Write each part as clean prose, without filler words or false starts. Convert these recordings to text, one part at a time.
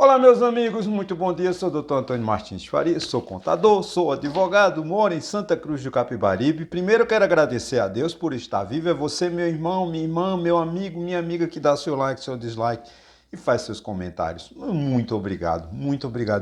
Olá, meus amigos, muito bom dia. Sou o Dr. Antônio Martins Farias, sou contador, sou advogado, moro em Santa Cruz do Capibaribe. Primeiro, eu quero agradecer a Deus por estar vivo. É você, meu irmão, minha irmã, meu amigo, minha amiga, que dá seu like, seu dislike e faz seus comentários. Muito obrigado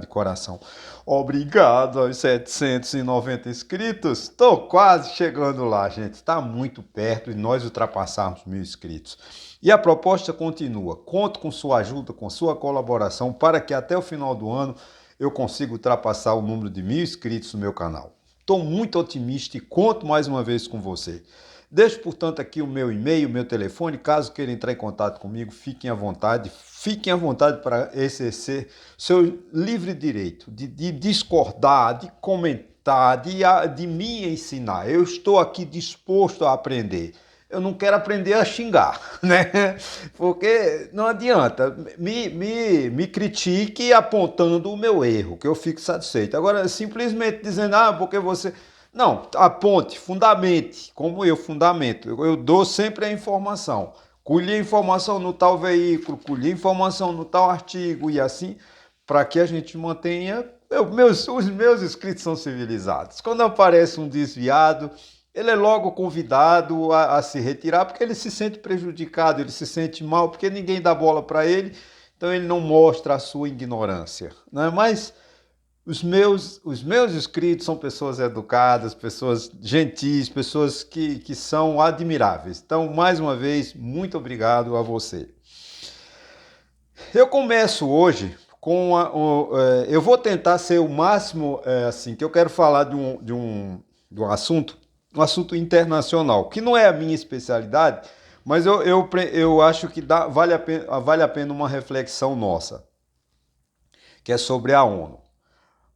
de coração. Obrigado aos 790 inscritos. Estou quase chegando lá, gente. Está muito perto de nós ultrapassarmos 1.000 inscritos. E a proposta continua. Conto com sua ajuda, com sua colaboração, para que até o final do ano eu consiga ultrapassar o número de 1.000 inscritos no meu canal. Estou muito otimista e conto mais uma vez com você. Deixo, portanto, aqui o meu e-mail, o meu telefone. Caso queira entrar em contato comigo, fiquem à vontade. Fiquem à vontade para exercer seu livre direito de discordar, de comentar, de me ensinar. Eu estou aqui disposto a aprender. Eu não quero aprender a xingar, né? Porque não adianta, me critique apontando o meu erro, que eu fico satisfeito. Agora, simplesmente dizendo, porque você... Não, aponte, fundamente, como eu fundamento. Eu dou sempre a informação. Colhi a informação no tal veículo, colhi a informação no tal artigo e assim, para que a gente mantenha... Os meus inscritos são civilizados. Quando aparece um desviado... ele é logo convidado a se retirar porque ele se sente prejudicado, ele se sente mal, porque ninguém dá bola para ele, então ele não mostra a sua ignorância, né? Mas os meus inscritos são pessoas educadas, pessoas gentis, pessoas que são admiráveis. Então, mais uma vez, muito obrigado a você. Eu começo hoje com... eu vou tentar ser o máximo, assim, que eu quero falar de um assunto internacional, que não é a minha especialidade, mas eu acho que vale a pena uma reflexão nossa, que é sobre a ONU.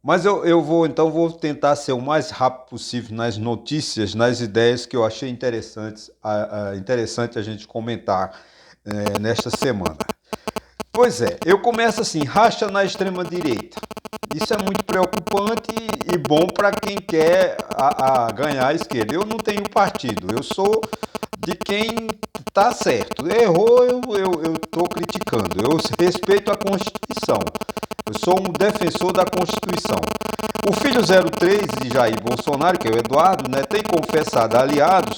Mas vou tentar ser o mais rápido possível nas notícias, nas ideias que eu achei interessante a gente comentar nesta semana. Pois é, eu começo assim, racha na extrema-direita. Isso é muito preocupante e bom para quem quer ganhar a esquerda. Eu não tenho partido, eu sou de quem está certo. Errou, eu estou criticando. Eu respeito a Constituição. Eu sou um defensor da Constituição. O filho 03 de Jair Bolsonaro, que é o Eduardo, né, tem confessado a aliados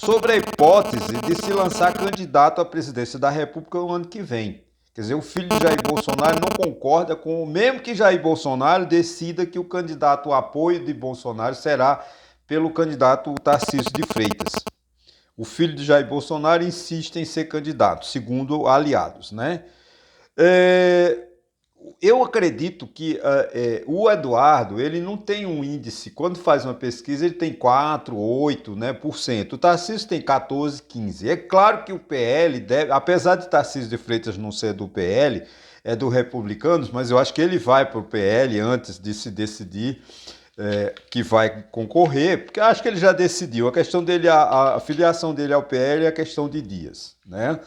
sobre a hipótese de se lançar candidato à presidência da República no ano que vem. Quer dizer, o filho de Jair Bolsonaro não concorda com, mesmo que Jair Bolsonaro decida que o candidato ao apoio de Bolsonaro será pelo candidato Tarcísio de Freitas. O filho de Jair Bolsonaro insiste em ser candidato, segundo aliados, né? Eu acredito que o Eduardo, ele não tem um índice, quando faz uma pesquisa, ele tem 4, 8, né, por cento. O Tarcísio tem 14, 15. É claro que o PL deve, apesar de Tarcísio de Freitas não ser do PL, é do Republicanos, mas eu acho que ele vai para o PL antes de se decidir que vai concorrer, porque eu acho que ele já decidiu. A questão dele, a filiação dele ao PL é a questão de dias, né?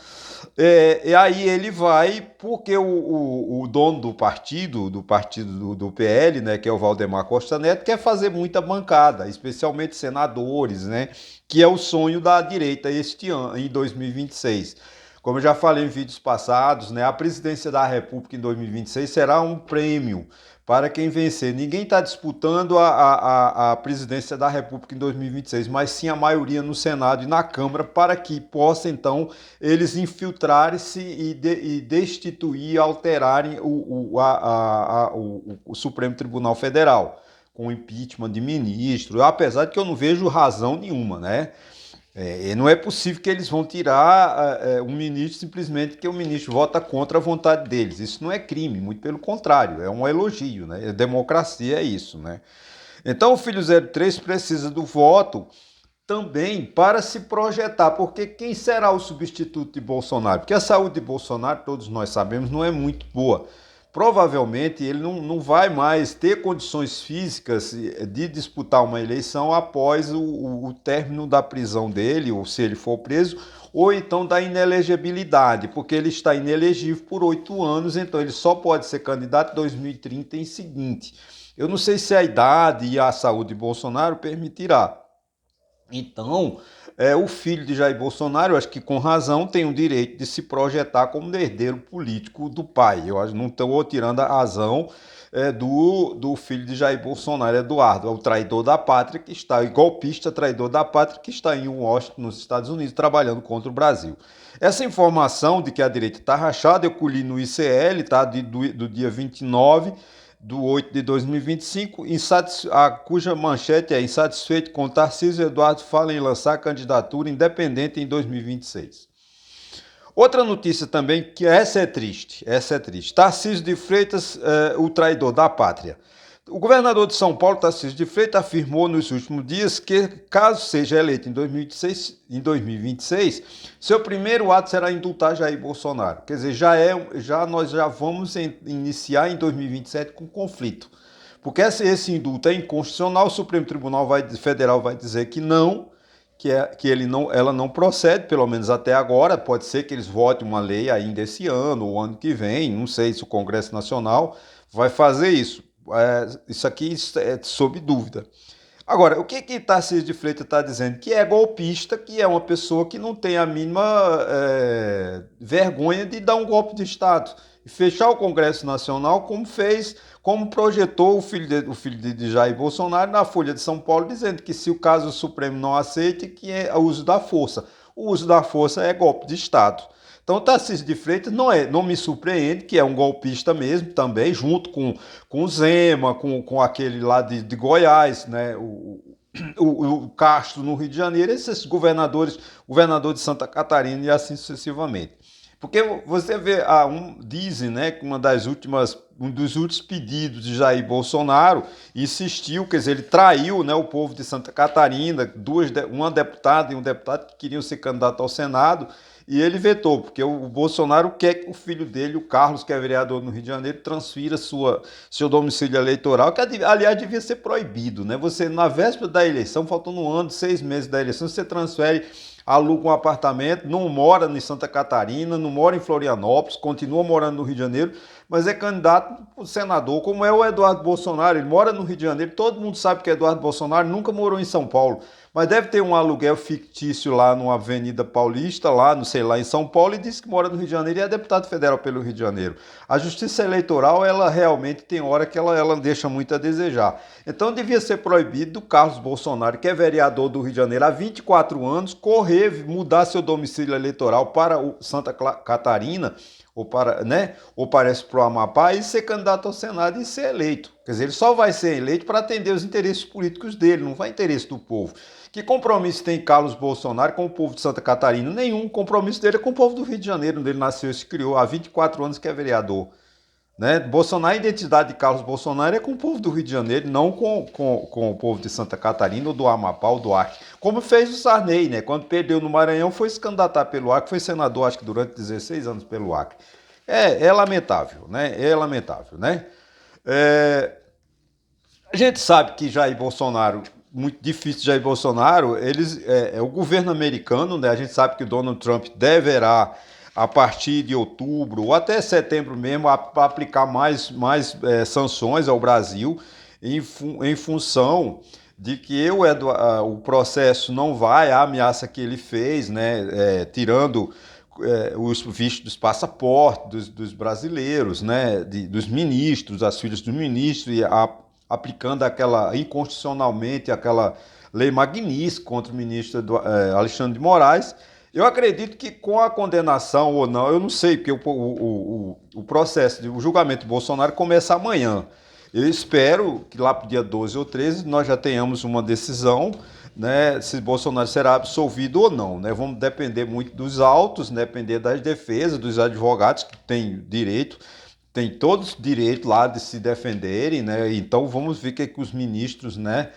E aí ele vai porque o dono do partido do PL, né, que é o Valdemar Costa Neto, quer fazer muita bancada, especialmente senadores, né, que é o sonho da direita este ano, em 2026. Como eu já falei em vídeos passados, né, a presidência da República em 2026 será um prêmio para quem vencer. Ninguém está disputando a presidência da República em 2026, mas sim a maioria no Senado e na Câmara, para que possa, então, eles infiltrarem-se e destituir, alterarem o Supremo Tribunal Federal, com impeachment de ministro, apesar de que eu não vejo razão nenhuma, né? Não é possível que eles vão tirar um ministro simplesmente porque o ministro vota contra a vontade deles. Isso não é crime, muito pelo contrário, é um elogio, né? Democracia é isso, né? Então o filho 03 precisa do voto também para se projetar, porque quem será o substituto de Bolsonaro? Porque a saúde de Bolsonaro, todos nós sabemos, não é muito boa. Provavelmente ele não vai mais ter condições físicas de disputar uma eleição após o término da prisão dele, ou se ele for preso, ou então da inelegibilidade, porque ele está inelegível por 8 anos, então ele só pode ser candidato em 2030 em seguinte. Eu não sei se a idade e a saúde de Bolsonaro permitirá. Então, o filho de Jair Bolsonaro, eu acho que com razão, tem o direito de se projetar como herdeiro político do pai. Eu acho que não estou tirando a razão do filho de Jair Bolsonaro, Eduardo, é o traidor da pátria que está, o golpista traidor da pátria que está em Washington, nos Estados Unidos, trabalhando contra o Brasil. Essa informação de que a direita está rachada, eu colhi no ICL, tá, do dia 29/8/2025, cuja manchete é: insatisfeito com Tarcísio, Eduardo fala em lançar candidatura independente em 2026. Outra notícia também, que essa é triste. Tarcísio de Freitas, o traidor da pátria. O governador de São Paulo, Tarcísio de Freitas, afirmou nos últimos dias que, caso seja eleito em 2026, seu primeiro ato será indultar Jair Bolsonaro. Quer dizer, nós já vamos iniciar em 2027 com conflito. Porque esse indulto é inconstitucional, o Supremo Tribunal Federal vai dizer que não, ela não procede, pelo menos até agora. Pode ser que eles votem uma lei ainda esse ano ou ano que vem, não sei se o Congresso Nacional vai fazer isso. Isso aqui é sob dúvida. Agora, o que Tarcísio de Freitas está dizendo? Que é golpista, que é uma pessoa que não tem a mínima vergonha de dar um golpe de Estado e fechar o Congresso Nacional, como projetou o filho de Jair Bolsonaro na Folha de São Paulo, dizendo que se o caso Supremo não aceite, que é o uso da força. O uso da força é golpe de Estado. Então, Tarcísio de Freitas não me surpreende, que é um golpista mesmo também, junto com o Zema, com aquele lá de Goiás, né? O Castro no Rio de Janeiro, esses governador de Santa Catarina e assim sucessivamente. Porque você vê, dizem, né, que um dos últimos pedidos de Jair Bolsonaro insistiu, quer dizer, ele traiu, né, o povo de Santa Catarina, uma deputada e um deputado que queriam ser candidato ao Senado, e ele vetou, porque o Bolsonaro quer que o filho dele, o Carlos, que é vereador no Rio de Janeiro, transfira seu domicílio eleitoral, que aliás devia ser proibido, né? Você, na véspera da eleição, faltando um ano, 6 meses da eleição, você transfere, aluga um apartamento, não mora em Santa Catarina, não mora em Florianópolis, continua morando no Rio de Janeiro, mas é candidato a senador, como é o Eduardo Bolsonaro. Ele mora no Rio de Janeiro, todo mundo sabe que Eduardo Bolsonaro nunca morou em São Paulo, mas deve ter um aluguel fictício lá numa Avenida Paulista, lá, não sei, lá em São Paulo, e disse que mora no Rio de Janeiro e é deputado federal pelo Rio de Janeiro. A Justiça Eleitoral, ela realmente tem hora que ela deixa muito a desejar. Então devia ser proibido do Carlos Bolsonaro, que é vereador do Rio de Janeiro há 24 anos, mudar seu domicílio eleitoral para Santa Catarina, ou parece para o Amapá, e ser candidato ao Senado e ser eleito. Quer dizer, ele só vai ser eleito para atender os interesses políticos dele, não vai interesse do povo. Que compromisso tem Carlos Bolsonaro com o povo de Santa Catarina? Nenhum. Compromisso dele é com o povo do Rio de Janeiro, onde ele nasceu e se criou, há 24 anos que é vereador. Né? Bolsonaro, a identidade de Carlos Bolsonaro é com o povo do Rio de Janeiro, não com o povo de Santa Catarina, ou do Amapá, ou do Acre. Como fez o Sarney, né? Quando perdeu no Maranhão, foi se candidatar pelo Acre, foi senador, acho que durante 16 anos pelo Acre. É lamentável, né? É lamentável, né? A gente sabe que Jair Bolsonaro, muito difícil Jair Bolsonaro, o governo americano, né? A gente sabe que o Donald Trump deverá, a partir de outubro ou até setembro mesmo, aplicar mais sanções ao Brasil em função de que o processo não vai, a ameaça que ele fez, né, tirando os vistos dos passaportes dos brasileiros, né, dos ministros, das filhas dos ministros, e aplicando inconstitucionalmente aquela lei Magnífica contra o ministro Alexandre de Moraes. Eu acredito que com a condenação ou não, eu não sei, porque o processo, o julgamento de Bolsonaro começa amanhã. Eu espero que lá para o dia 12 ou 13 nós já tenhamos uma decisão, né, se Bolsonaro será absolvido ou não. Né? Vamos depender muito dos autos, né, depender das defesas, dos advogados que têm todos direito lá de se defenderem, né? Então vamos ver o que os ministros, né,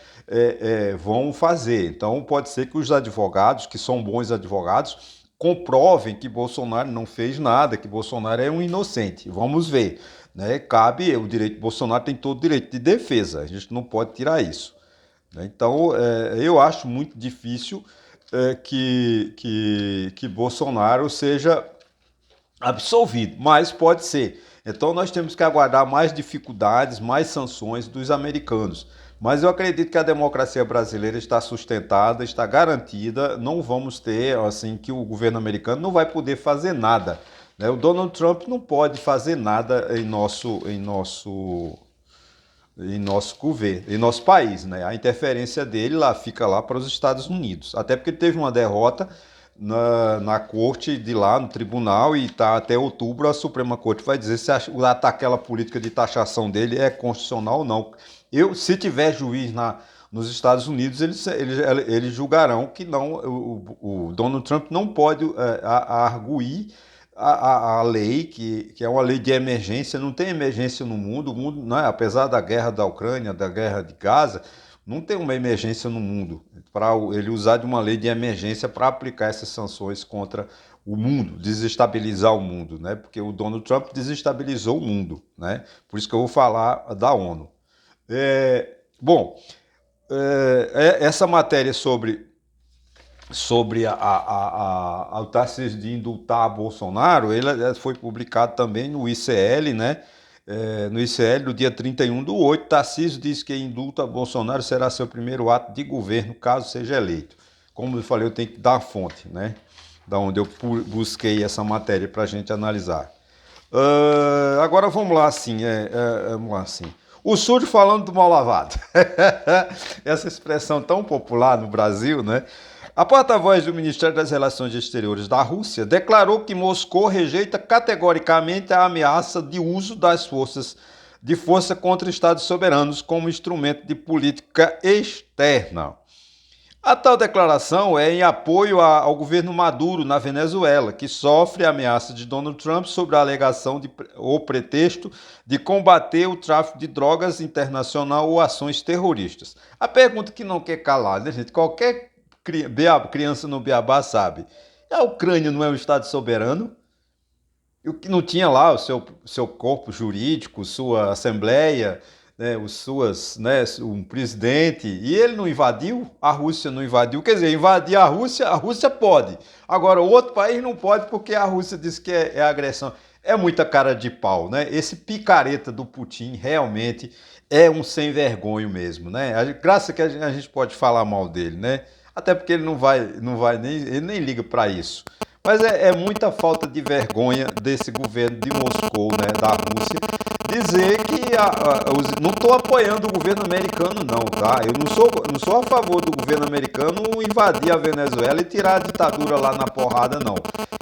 vão fazer. Então pode ser que os advogados, que são bons advogados, comprovem que Bolsonaro não fez nada, que Bolsonaro é um inocente. Vamos ver. Né? Cabe o direito, Bolsonaro tem todo o direito de defesa, a gente não pode tirar isso. Então eu acho muito difícil que Bolsonaro seja absolvido, mas pode ser. Então nós temos que aguardar mais dificuldades, mais sanções dos americanos. Mas eu acredito que a democracia brasileira está sustentada, está garantida, não vamos ter, assim, que o governo americano não vai poder fazer nada, né? O Donald Trump não pode fazer nada em nosso governo, em nosso país, né? A interferência dele lá fica lá para os Estados Unidos. Até porque ele teve uma derrota na corte de lá, no tribunal, e tá até outubro a Suprema Corte vai dizer se aquela política de taxação dele é constitucional ou não. Se tiver juiz nos Estados Unidos, eles julgarão que não, o Donald Trump não pode arguir a lei, que é uma lei de emergência. Não tem emergência no mundo, o mundo, né, apesar da guerra da Ucrânia, da guerra de Gaza, não tem uma emergência no mundo para ele usar de uma lei de emergência para aplicar essas sanções contra o mundo, desestabilizar o mundo, né? Porque o Donald Trump desestabilizou o mundo, né? Por isso que eu vou falar da ONU. Bom, essa matéria sobre o Tarcísio de indultar Bolsonaro, ele foi publicado também no ICL, né? No ICL, no dia 31/8, Tarcísio diz que indulta Bolsonaro será seu primeiro ato de governo, caso seja eleito. Como eu falei, eu tenho que dar a fonte, né? Da onde eu busquei essa matéria para a gente analisar. Agora vamos lá assim, vamos lá assim. O sujo falando do mal lavado. Essa expressão tão popular no Brasil, né? A porta-voz do Ministério das Relações Exteriores da Rússia declarou que Moscou rejeita categoricamente a ameaça de uso das forças de força contra estados soberanos como instrumento de política externa. A tal declaração é em apoio ao governo Maduro na Venezuela, que sofre a ameaça de Donald Trump sobre a alegação ou pretexto de combater o tráfico de drogas internacional ou ações terroristas. A pergunta que não quer calar, né, gente? Qualquer criança no Beabá sabe. A Ucrânia não é um estado soberano? O que não tinha lá o seu corpo jurídico, sua assembleia, né, né, um presidente, e ele não invadiu, a Rússia não invadiu. Quer dizer, invadir a Rússia pode. Agora, o outro país não pode porque a Rússia diz que é agressão. É muita cara de pau, né? Esse picareta do Putin realmente é um sem vergonho mesmo, né? Graças que a gente pode falar mal dele, né? Até porque ele ele nem liga para isso. Mas é muita falta de vergonha desse governo de Moscou, né, da Rússia, dizer que não estou apoiando o governo americano, não, tá? Eu não sou a favor do governo americano invadir a Venezuela e tirar a ditadura lá na porrada, não.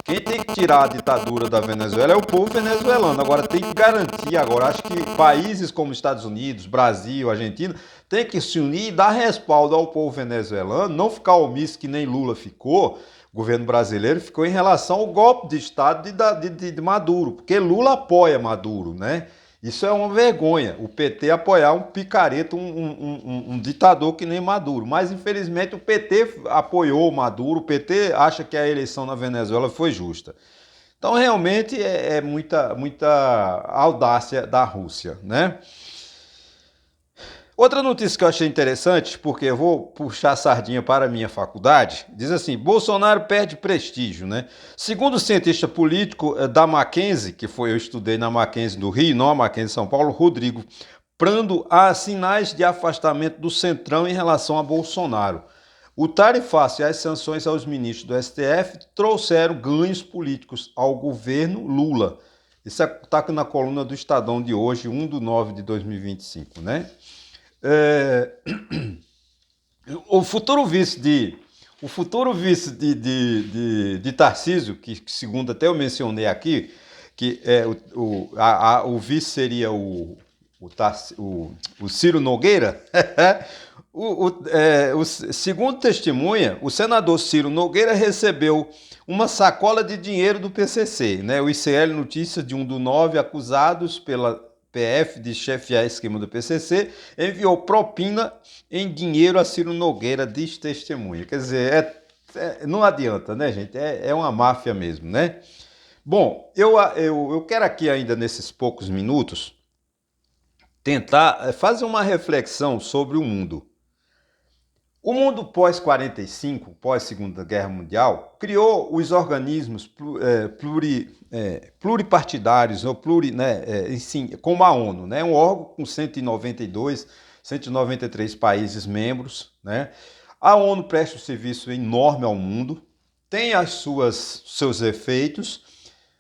Quem tem que tirar a ditadura da Venezuela é o povo venezuelano. Agora tem que garantir, acho que países como Estados Unidos, Brasil, Argentina, tem que se unir e dar respaldo ao povo venezuelano, não ficar omisso que nem Lula ficou. O governo brasileiro ficou em relação ao golpe de Estado de Maduro, porque Lula apoia Maduro, né? Isso é uma vergonha, o PT apoiar um picareta, um ditador que nem Maduro. Mas, infelizmente, o PT apoiou Maduro, o PT acha que a eleição na Venezuela foi justa. Então, realmente, é muita audácia da Rússia, né? Outra notícia que eu achei interessante, porque eu vou puxar a sardinha para a minha faculdade, diz assim: Bolsonaro perde prestígio, né? Segundo o cientista político da Mackenzie, que eu estudei na Mackenzie do Rio, não a Mackenzie de São Paulo, Rodrigo Prando, há sinais de afastamento do Centrão em relação a Bolsonaro. O tarifaço e as sanções aos ministros do STF trouxeram ganhos políticos ao governo Lula. Isso está na coluna do Estadão de hoje, 1/9/2025, né? É, o futuro vice de Tarcísio, que segundo até eu mencionei aqui, que o vice seria o Ciro Nogueira. Segundo testemunha, o senador Ciro Nogueira recebeu uma sacola de dinheiro do PCC, né? O ICL Notícias de 1/9, acusados pela PF de chefiar esquema do PCC, enviou propina em dinheiro a Ciro Nogueira, diz testemunha. Quer dizer, não adianta, né, gente? É uma máfia mesmo, né? Bom, eu quero aqui ainda nesses poucos minutos tentar fazer uma reflexão sobre o mundo. O mundo pós-45, pós-Segunda Guerra Mundial, criou os organismos pluripartidários, ou como a ONU, né? Um órgão com 192 193 países membros, né? A ONU presta um serviço enorme ao mundo, tem seus efeitos,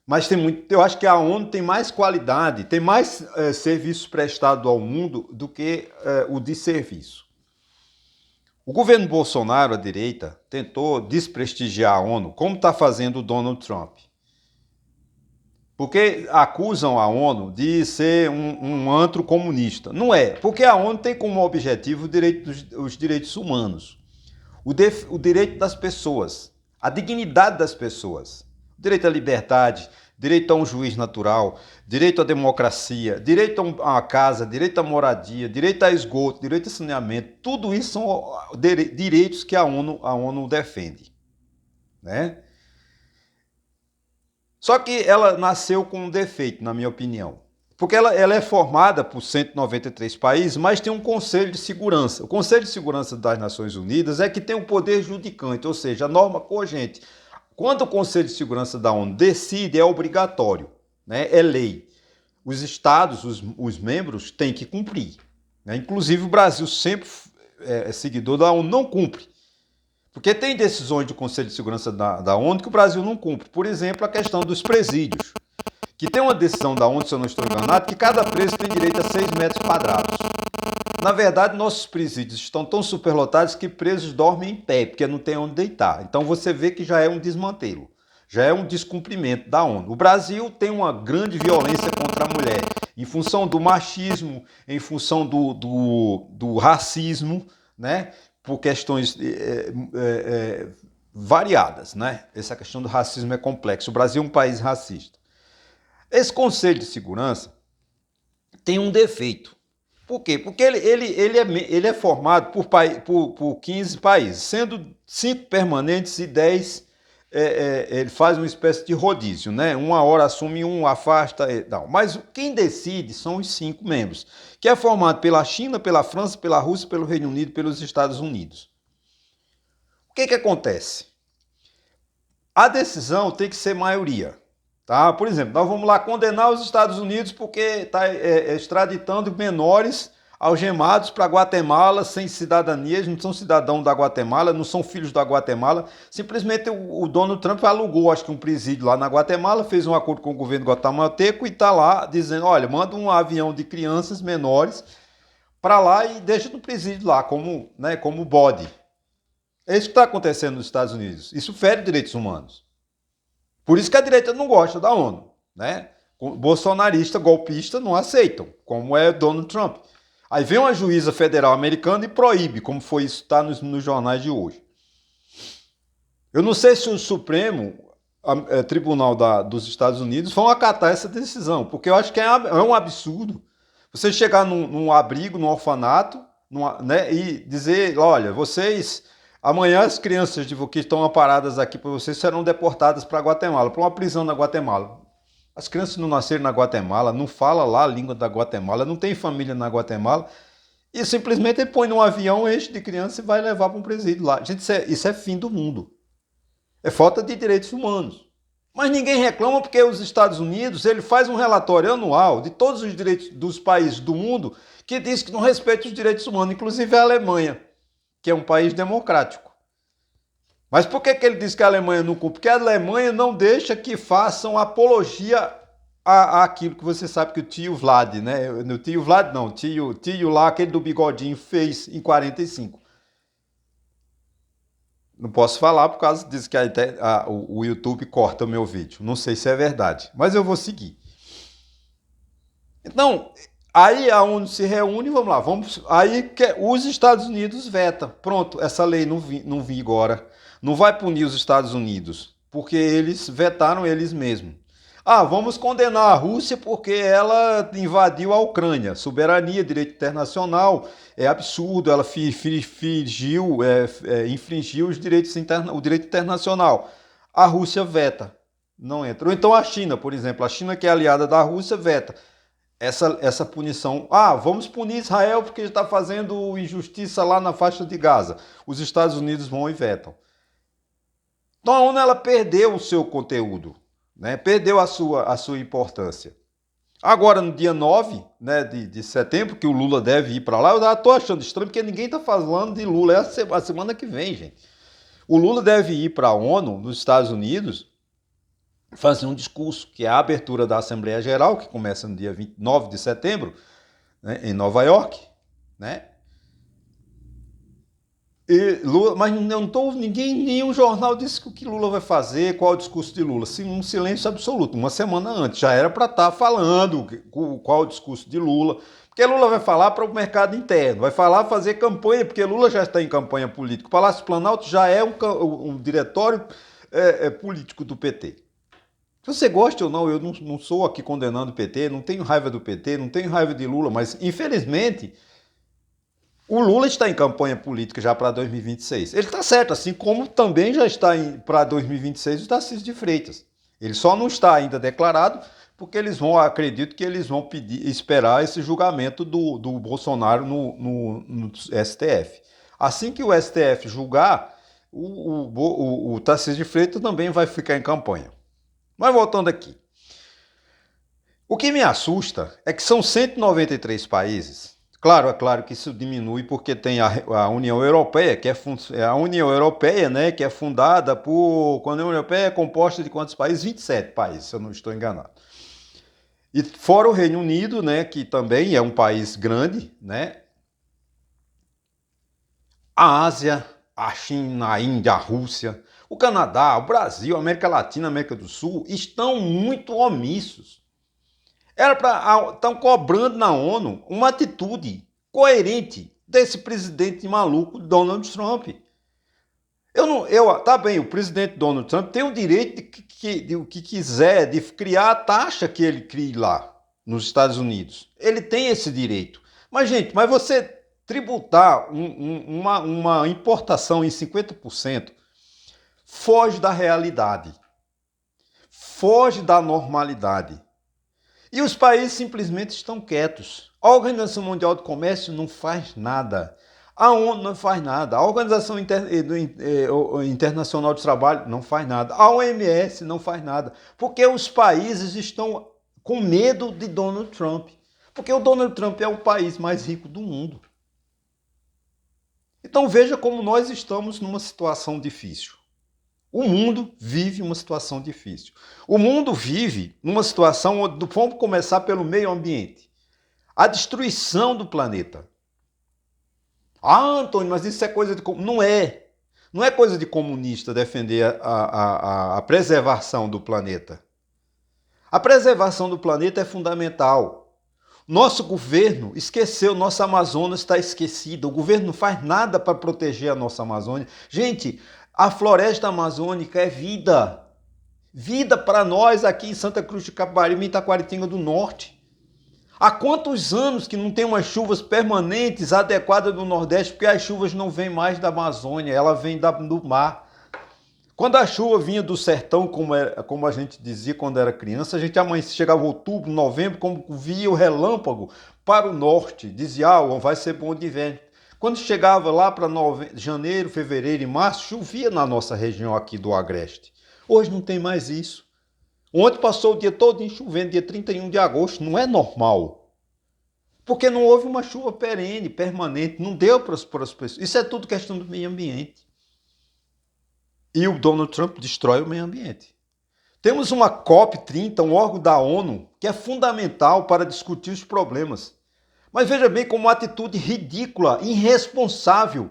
mas tem muito. Eu acho que a ONU tem mais qualidade, tem mais serviço prestado ao mundo do que o de serviço. O governo Bolsonaro, a direita, tentou desprestigiar a ONU, como está fazendo o Donald Trump. Porque acusam a ONU de ser um antro comunista. Não é, porque a ONU tem como objetivo os direitos humanos, o direito das pessoas, a dignidade das pessoas, direito à liberdade, direito a um juiz natural, direito à democracia, direito a uma casa, direito à moradia, direito a esgoto, direito a saneamento. Tudo isso são direitos que a ONU defende, né? Só que ela nasceu com um defeito, na minha opinião. Porque ela é formada por 193 países, mas tem um Conselho de Segurança. O Conselho de Segurança das Nações Unidas é que tem o poder judicante, ou seja, a norma cogente. Quando o Conselho de Segurança da ONU decide, é obrigatório, né? É lei. Os estados, os membros, têm que cumprir, né? Inclusive o Brasil sempre é seguidor da ONU, não cumpre. Porque tem decisões do Conselho de Segurança da ONU que o Brasil não cumpre. Por exemplo, a questão dos presídios. Que tem uma decisão da ONU, se eu não estou enganado, que cada preso tem direito a 6 metros quadrados. Na verdade, nossos presídios estão tão superlotados que presos dormem em pé, porque não tem onde deitar. Então você vê que já é um desmantelo, já é um descumprimento da ONU. O Brasil tem uma grande violência contra a mulher, em função do machismo, em função do racismo, né? Por questões variadas, né? Essa questão do racismo é complexo. O Brasil é um país racista. Esse Conselho de Segurança tem um defeito. Por quê? Porque ele é formado por 15 países, sendo 5 permanentes e 10 ele faz uma espécie de rodízio, né? Uma hora assume um, afasta. Não. Mas quem decide são os 5 membros, que é formado pela China, pela França, pela Rússia, pelo Reino Unido e pelos Estados Unidos. O que acontece? A decisão tem que ser maioria. Tá? Por exemplo, nós vamos lá condenar os Estados Unidos porque está extraditando menores algemados para Guatemala sem cidadania, eles não são cidadãos da Guatemala, não são filhos da Guatemala. Simplesmente o Donald Trump alugou, acho que um presídio lá na Guatemala, fez um acordo com o governo guatemalteco e está lá dizendo, olha, manda um avião de crianças menores para lá e deixa no presídio lá como, né, como bode. É isso que está acontecendo nos Estados Unidos. Isso fere direitos humanos. Por isso que a direita não gosta da ONU, né? Bolsonarista, golpista não aceitam, como é Donald Trump. Aí vem uma juíza federal americana e proíbe, como foi isso está nos jornais de hoje. Eu não sei se o Supremo Tribunal dos Estados Unidos vão acatar essa decisão, porque eu acho que é um absurdo você chegar num abrigo, num orfanato, né, e dizer, olha, vocês... Amanhã as crianças que estão amparadas aqui por vocês serão deportadas para Guatemala, para uma prisão na Guatemala. As crianças não nasceram na Guatemala, não falam lá a língua da Guatemala, não tem família na Guatemala, e simplesmente ele põe num avião, enche de criança e vai levar para um presídio lá. Gente, isso é fim do mundo. É falta de direitos humanos. Mas ninguém reclama porque os Estados Unidos ele faz um relatório anual de todos os direitos dos países do mundo que diz que não respeita os direitos humanos, inclusive a Alemanha, que é um país democrático. Mas por que ele diz que a Alemanha não cumpre? Porque a Alemanha não deixa que façam apologia àquilo que você sabe que o tio Vlad, né? O tio Vlad não, tio lá, aquele do bigodinho, fez em 45. Não posso falar por causa disso que o YouTube corta o meu vídeo. Não sei se é verdade, mas eu vou seguir. Então, aí a ONU se reúne, vamos lá, aí os Estados Unidos veta. Pronto, essa lei não vigora. Não vai punir os Estados Unidos, porque eles vetaram eles mesmos. Ah, vamos condenar a Rússia porque ela invadiu a Ucrânia. Soberania, direito internacional, é absurdo, ela infringiu os o direito internacional. A Rússia veta, não entra. Ou então a China, por exemplo, a China que é aliada da Rússia veta essa punição. Ah, vamos punir Israel porque está fazendo injustiça lá na faixa de Gaza. Os Estados Unidos vão e vetam. Então a ONU ela perdeu o seu conteúdo, né? Perdeu a sua importância. Agora, no dia 9, né, de setembro, que o Lula deve ir para lá, eu já estou achando estranho, porque ninguém está falando de Lula. É a semana que vem, gente. O Lula deve ir para a ONU, nos Estados Unidos, fazer um discurso, que é a abertura da Assembleia Geral, que começa no dia 29 de setembro, né, em Nova York, né? E Lula, mas não tô, ninguém, nenhum jornal disse o que Lula vai fazer, qual é o discurso de Lula. Sim, um silêncio absoluto. Uma semana antes já era para estar falando qual é o discurso de Lula. Porque Lula vai falar para o mercado interno, vai falar fazer campanha, porque Lula já está em campanha política. O Palácio Planalto já é um diretório político do PT. Se você gosta ou não, eu não sou aqui condenando o PT, não tenho raiva do PT, não tenho raiva de Lula, mas infelizmente o Lula está em campanha política já para 2026. Ele está certo, assim como também já está para 2026 o Tarcísio de Freitas. Ele só não está ainda declarado porque acredito que eles vão esperar esse julgamento do Bolsonaro no STF. Assim que o STF julgar, o Tarcísio de Freitas também vai ficar em campanha. Mas voltando aqui. O que me assusta é que são 193 países. Claro, é claro que isso diminui porque tem a União Europeia, que é a União Europeia, né, que é fundada por... Quando a União Europeia é composta de quantos países? 27 países, se eu não estou enganado. E fora o Reino Unido, né, que também é um país grande, né? A Ásia, a China, a Índia, a Rússia, o Canadá, o Brasil, a América Latina, a América do Sul estão muito omissos. Estão cobrando na ONU uma atitude coerente desse presidente maluco Donald Trump. Tá bem, o presidente Donald Trump tem o direito de o que quiser, de criar a taxa que ele crie lá nos Estados Unidos. Ele tem esse direito. Mas, gente, você tributar uma importação em 50% foge da realidade, foge da normalidade. E os países simplesmente estão quietos. A Organização Mundial do Comércio não faz nada. A ONU não faz nada. A Organização Internacional do Trabalho não faz nada. A OMS não faz nada. Porque os países estão com medo de Donald Trump. Porque o Donald Trump é o país mais rico do mundo. Então veja como nós estamos numa situação difícil. O mundo vive uma situação difícil. O mundo vive numa situação onde vamos começar pelo meio ambiente. A destruição do planeta. Ah, Antônio, mas isso é coisa de... Não é. Não é coisa de comunista defender a preservação do planeta. A preservação do planeta é fundamental. Nosso governo esqueceu, nossa Amazônia está esquecida. O governo não faz nada para proteger a nossa Amazônia. Gente, a floresta amazônica é vida. Vida para nós aqui em Santa Cruz de Capibaribe, em Itaquaritinga do Norte. Há quantos anos que não tem umas chuvas permanentes adequadas do Nordeste, porque as chuvas não vêm mais da Amazônia, ela vem do mar. Quando a chuva vinha do sertão, como a gente dizia quando era criança, a gente chegava outubro, novembro, como via o relâmpago para o norte, dizia, vai ser bom de inverno. Quando chegava lá para janeiro, fevereiro e março, chovia na nossa região aqui do Agreste. Hoje não tem mais isso. Ontem passou o dia todo chovendo, dia 31 de agosto, não é normal. Porque não houve uma chuva perene, permanente, não deu para as pessoas. Isso é tudo questão do meio ambiente. E o Donald Trump destrói o meio ambiente. Temos uma COP30, um órgão da ONU, que é fundamental para discutir os problemas. Mas veja bem como uma atitude ridícula, irresponsável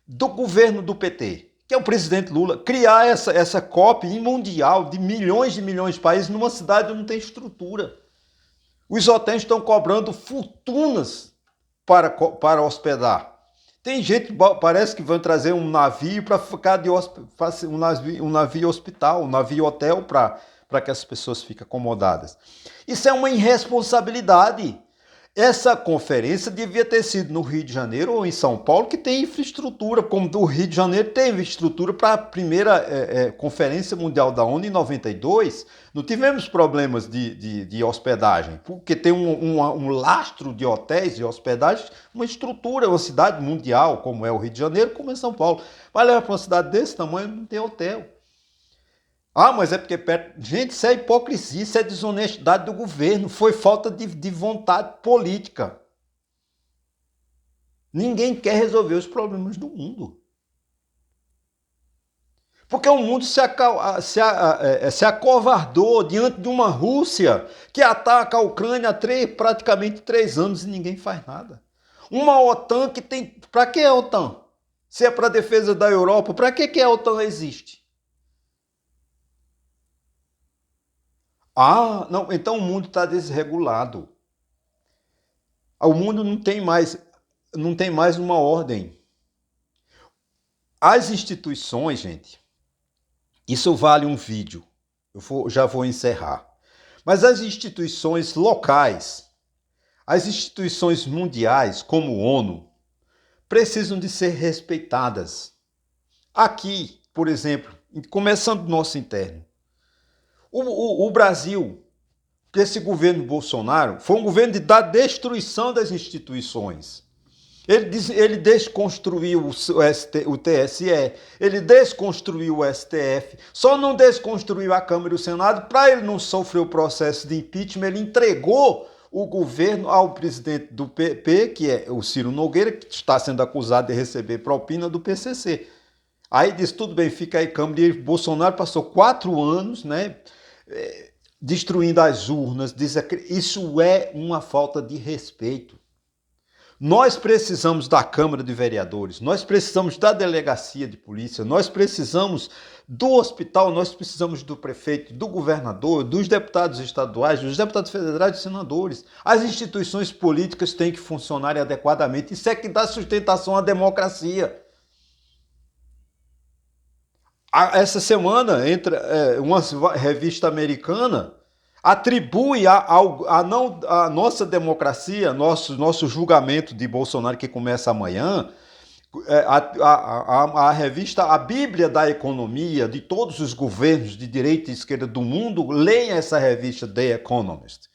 do governo do PT, que é o presidente Lula, criar essa COP mundial de milhões de países numa cidade onde não tem estrutura. Os hotéis estão cobrando fortunas para hospedar. Tem gente, parece que vão trazer um navio para ficar um navio hospital, um navio hotel para que as pessoas fiquem acomodadas. Isso é uma irresponsabilidade. Essa conferência devia ter sido no Rio de Janeiro ou em São Paulo, que tem infraestrutura, como o Rio de Janeiro teve estrutura para a primeira Conferência Mundial da ONU em 92. Não tivemos problemas de hospedagem, porque tem um lastro de hotéis e hospedagens, uma estrutura, uma cidade mundial, como é o Rio de Janeiro, como é São Paulo. Vai levar para uma cidade desse tamanho, não tem hotel. Ah, mas é porque... Gente, isso é hipocrisia, isso é desonestidade do governo, foi falta de vontade política. Ninguém quer resolver os problemas do mundo. Porque o mundo se acovardou diante de uma Rússia que ataca a Ucrânia há praticamente 3 anos e ninguém faz nada. Uma OTAN que tem... Para que a OTAN? Se é para a defesa da Europa, para que a OTAN existe? Ah, não, então o mundo está desregulado. O mundo não tem mais uma ordem. As instituições, gente, isso vale um vídeo. Já vou encerrar. Mas as instituições locais, as instituições mundiais, como a ONU, precisam de ser respeitadas. Aqui, por exemplo, começando do nosso interno, o Brasil, esse governo Bolsonaro, foi um governo da destruição das instituições. Ele desconstruiu o TSE, ele desconstruiu o STF, só não desconstruiu a Câmara e o Senado para ele não sofrer o processo de impeachment. Ele entregou o governo ao presidente do PP, que é o Ciro Nogueira, que está sendo acusado de receber propina do PCC. Aí disse, tudo bem, fica aí Câmara. E Bolsonaro passou 4 anos, né, destruindo as urnas. Isso é uma falta de respeito. Nós precisamos da Câmara de Vereadores, nós precisamos da delegacia de polícia, nós precisamos do hospital, nós precisamos do prefeito, do governador, dos deputados estaduais, dos deputados federais e senadores. As instituições políticas têm que funcionar adequadamente. Isso é que dá sustentação à democracia. Essa semana, uma revista americana atribui a nossa democracia, nosso julgamento de Bolsonaro, que começa amanhã, a revista A Bíblia da Economia, de todos os governos de direita e esquerda do mundo, leem essa revista The Economist.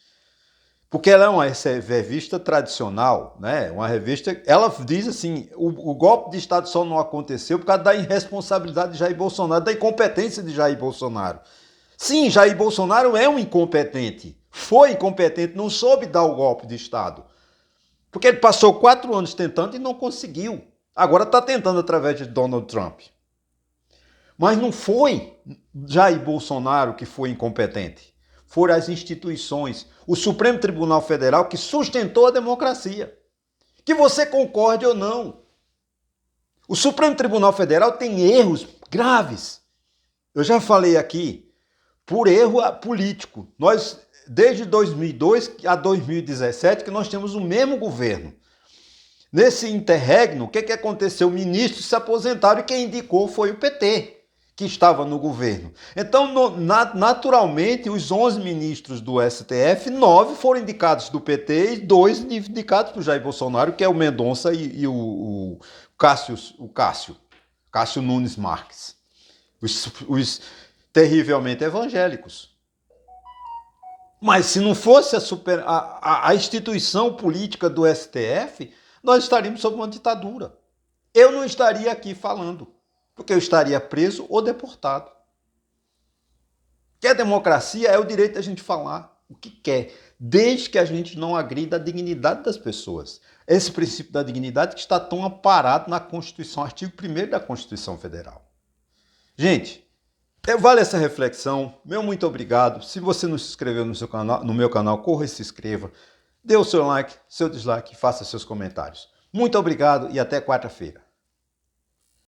Porque ela é uma revista tradicional, né? Uma revista, ela diz assim, o golpe de Estado só não aconteceu por causa da irresponsabilidade de Jair Bolsonaro, da incompetência de Jair Bolsonaro. Sim, Jair Bolsonaro é um incompetente, foi incompetente, não soube dar o golpe de Estado. Porque ele passou 4 anos tentando e não conseguiu. Agora está tentando através de Donald Trump. Mas não foi Jair Bolsonaro que foi incompetente. Foram as instituições, o Supremo Tribunal Federal que sustentou a democracia. Que você concorde ou não. O Supremo Tribunal Federal tem erros graves. Eu já falei aqui, por erro político. Nós, desde 2002 a 2017, que nós temos o mesmo governo. Nesse interregno, o que aconteceu? Ministros se aposentaram e quem indicou foi o PT, que estava no governo. Então, naturalmente, os 11 ministros do STF, 9 foram indicados do PT e 2 indicados por Jair Bolsonaro, que é o Mendonça e o Cássio Nunes Marques. Os terrivelmente evangélicos. Mas se não fosse a instituição política do STF, nós estaríamos sob uma ditadura. Eu não estaria aqui falando, porque eu estaria preso ou deportado. Que a democracia é o direito da gente falar o que quer, desde que a gente não agrida a dignidade das pessoas. Esse princípio da dignidade que está tão amparado na Constituição, artigo 1º da Constituição Federal. Gente, vale essa reflexão. Meu muito obrigado. Se você não se inscreveu no meu canal, corra e se inscreva. Dê o seu like, seu dislike, faça seus comentários. Muito obrigado e até quarta-feira.